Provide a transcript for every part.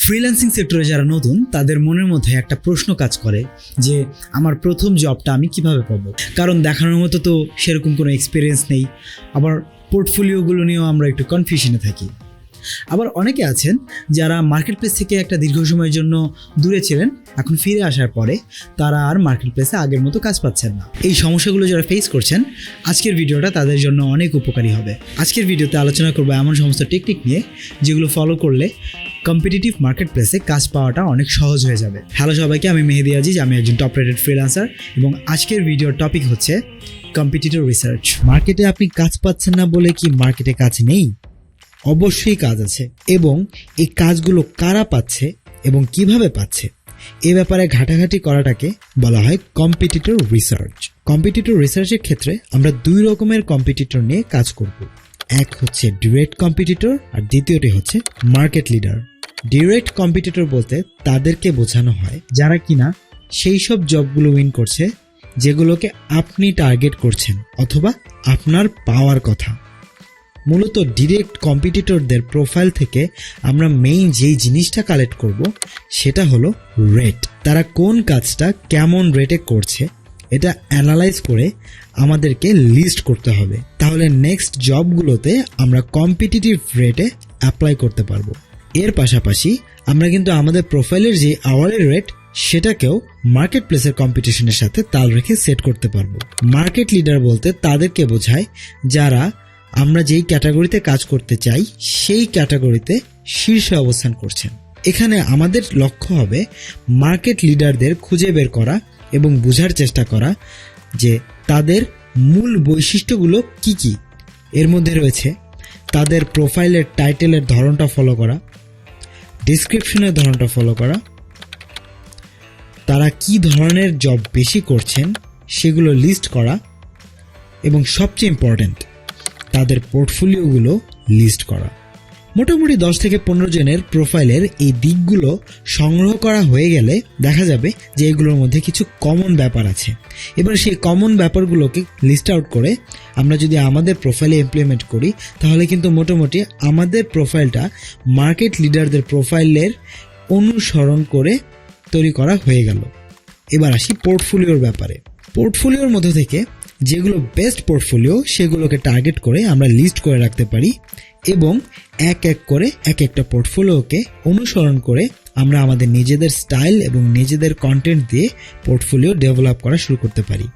Freelancing সেক্টরে যারা নতুন তাদের মনের মধ্যে একটা প্রশ্ন কাজ করে যে আমার প্রথম জবটা আমি কিভাবে পাবো, কারণ দেখানোর মতো তো সেরকম কোনো এক্সপিরিয়েন্স নেই। আবার পোর্টফোলিওগুলো নিয়েও আমরা একটু কনফিউশনে থাকি। আবার অনেকে আছেন যারা মার্কেট প্লেস থেকে একটা দীর্ঘ সময়ের জন্য দূরে ছিলেন, এখন ফিরে আসার পরে তারা আর মার্কেট প্লেসে আগের মতো কাজ পাচ্ছেন না। এই সমস্যাগুলো যারা ফেস করছেন, আজকের ভিডিওটা তাদের জন্য অনেক উপকারী হবে। আজকের ভিডিওতে আলোচনা করবো এমন সমস্ত টেকনিক নিয়ে যেগুলো ফলো করলে কম্পিটিটিভ মার্কেট প্লেসে কাজ পাওয়াটা অনেক সহজ হয়ে যাবে। হ্যালো সবাইকে, আমি মেহেদি আজিজ, আমি একজন টপ রেটেড ফ্রিল্যান্সার এবং আজকের ভিডিওর টপিক হচ্ছে কম্পিটিটর রিসার্চ। মার্কেটে আপনি কাজ পাচ্ছেন না বলে কি মার্কেটে কাজ নেই? অবশ্যই কাজ আছে, এবং এই কাজগুলো কারা পাচ্ছে এবং কিভাবে পাচ্ছে এ ব্যাপারে ঘাটাঘাটি করাটাকে বলা হয় কম্পিটিটর রিসার্চ। কম্পিটিটর রিসার্চের ক্ষেত্রে আমরা দুই রকমের কম্পিটিটর নিয়ে কাজ করব। এক হচ্ছে ডিরেক্ট কম্পিটিটর আর দ্বিতীয়টি হচ্ছে মার্কেট লিডার। ডিরেক্ট কম্পিটিটর বলতে তাদেরকে বোঝানো হয় যারা কিনা সেই সব জবগুলো উইন করছে যেগুলোকে আপনি টার্গেট করছেন অথবা আপনার পাওয়ার কথা। মূলত ডিরেক্ট কম্পিটিটরদের প্রোফাইল থেকে আমরা মেইন যেই জিনিসটা কালেক্ট করব সেটা হলো রেট। তারা কোন কাজটা কেমন রেটে করছে এটা অ্যানালাইজ করে আমাদেরকে লিস্ট করতে হবে, তাহলে নেক্সট জবগুলোতে আমরা কম্পিটিটিভ রেটে অ্যাপ্লাই করতে পারবো। এর পাশাপাশি আমরা কিন্তু আমাদের প্রোফাইলের যে আওয়ারলি রেট সেটাকেও মার্কেট প্লেসের কম্পিটিশনের সাথে তাল রেখে সেট করতে পারবো। মার্কেট লিডার বলতে তাদেরকে বোঝায় যারা আমরা যেই ক্যাটাগরিতে কাজ করতে চাই সেই ক্যাটাগরিতে শীর্ষে অবস্থান করছেন। এখানে আমাদের লক্ষ্য হবে মার্কেট লিডারদের খুঁজে বের করা এবং বোঝার চেষ্টা করা যে তাদের মূল বৈশিষ্ট্যগুলো কি কি। এর মধ্যে রয়েছে তাদের প্রোফাইলের টাইটেলের ধরনটা ফলো করা, ডেসক্রিপশনের ধরনটা ফলো করা, তারা কি ধরনের জব বেশি করছেন সেগুলো লিস্ট করা, এবং সবচেয়ে ইম্পর্ট্যান্ট তাদের পোর্টফোলিওগুলো লিস্ট করা। মোটামুটি 10 থেকে 15 জনের প্রোফাইলের এই দিকগুলো সংগ্রহ করা হয়ে গেলে দেখা যাবে যে এগুলোর মধ্যে কিছু কমন ব্যাপার আছে। এবার সেই কমন ব্যাপারগুলোকে লিস্ট আউট করে আমরা যদি আমাদের প্রোফাইলে ইমপ্লিমেন্ট করি তাহলে কিন্তু মোটামুটি আমাদের প্রোফাইলটা মার্কেট লিডারদের প্রোফাইলের অনুসরণ করে তৈরি করা হয়ে গেল। এবার আসি পোর্টফোলিওর ব্যাপারে। পোর্টফোলিওর মধ্যে থেকে যেগুলো বেস্ট পোর্টফোলিও সেগুলোকে টার্গেট করে আমরা লিস্ট করে রাখতে পারি, এবং এক এক করে এক একটা পোর্টফোলিওকে অনুসরণ করে আমরা আমাদের নিজেদের স্টাইল এবং নিজেদের কন্টেন্ট দিয়ে পোর্টফোলিও ডেভেলপ করা শুরু করতে পারি।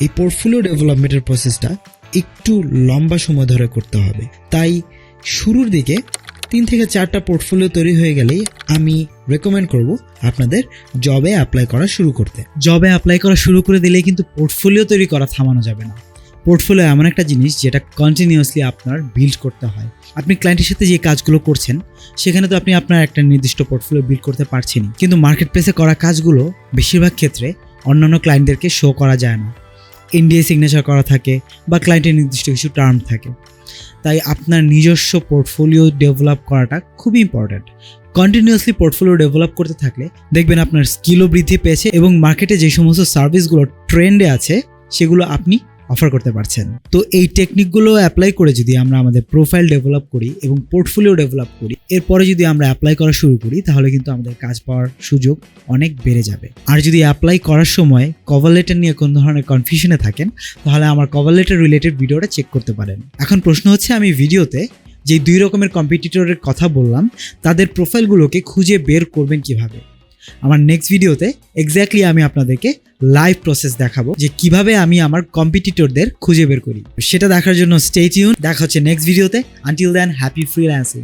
এই পোর্টফোলিও ডেভেলপমেন্টের প্রসেসটা একটু লম্বা সময় ধরে করতে হবে, তাই শুরুর দিকে 3 থেকে 4টা পোর্টফোলিও তৈরি হয়ে গেলেই আমি রেকমেন্ড করব আপনাদের জবে অ্যাপ্লাই করা শুরু করতে। জবে অ্যাপ্লাই করা শুরু করে দিলেই কিন্তু পোর্টফোলিও তৈরি করা থামানো যাবে না। পোর্টফোলিও এমন একটা জিনিস যেটা কন্টিনিউয়াসলি আপনার বিল্ড করতে হয়। আপনি ক্লায়েন্টের সাথে যে কাজগুলো করছেন সেখানে তো আপনি আপনার একটা নির্দিষ্ট পোর্টফোলিও বিল্ড করতে পারছেনই, কিন্তু মার্কেট প্লেসে করা কাজগুলো বেশিরভাগ ক্ষেত্রে অন্যান্য ক্লায়েন্টদেরকে শো করা যায় না। এনডিএ সিগনেচার করা থাকে বা ক্লায়েন্টের নির্দিষ্ট কিছু টার্ম থাকে, তাই আপনার নিজস্ব পোর্টফোলিও ডেভেলপ করাটা খুবই ইম্পর্ট্যান্ট। কন্টিনিউয়াসলি পোর্টফোলিও ডেভেলপ করতে থাকলে দেখবেন আপনার স্কিলও বৃদ্ধি পেয়েছে এবং মার্কেটে যে সমস্ত সার্ভিসগুলো ট্রেন্ডে আছে সেগুলো আপনি অফার করতে পারছেন। তো এই টেকনিকগুলো অ্যাপ্লাই করে যদি আমরা আমাদের প্রোফাইল ডেভেলপ করি এবং পোর্টফোলিও ডেভেলপ করি, এরপরে যদি আমরা অ্যাপ্লাই করা শুরু করি তাহলে কিন্তু আমাদের কাজ পাওয়ার সুযোগ অনেক বেড়ে যাবে। আর যদি অ্যাপ্লাই করার সময় কভার লেটার নিয়ে কোন ধরনের কনফিউশনে থাকেন তাহলে আমার কভার লেটার রিলেটেড ভিডিওটা চেক করতে পারেন। এখন প্রশ্ন হচ্ছে, আমি ভিডিওতে যে 2 রকমের কম্পিটিটরের কথা বললাম তাদের প্রোফাইলগুলোকে খুঁজে বের করবেন কিভাবে? আমার নেক্সট ভিডিওতে এক্স্যাক্টলি আমি আপনাদেরকে লাইভ প্রসেস দেখাবো যে কিভাবে আমি আমার কম্পিটিটরদের খুঁজে বের করি। সেটা দেখার জন্য স্টে টিউন। দেখা হচ্ছে নেক্সট ভিডিওতে। Until then, happy freelancing.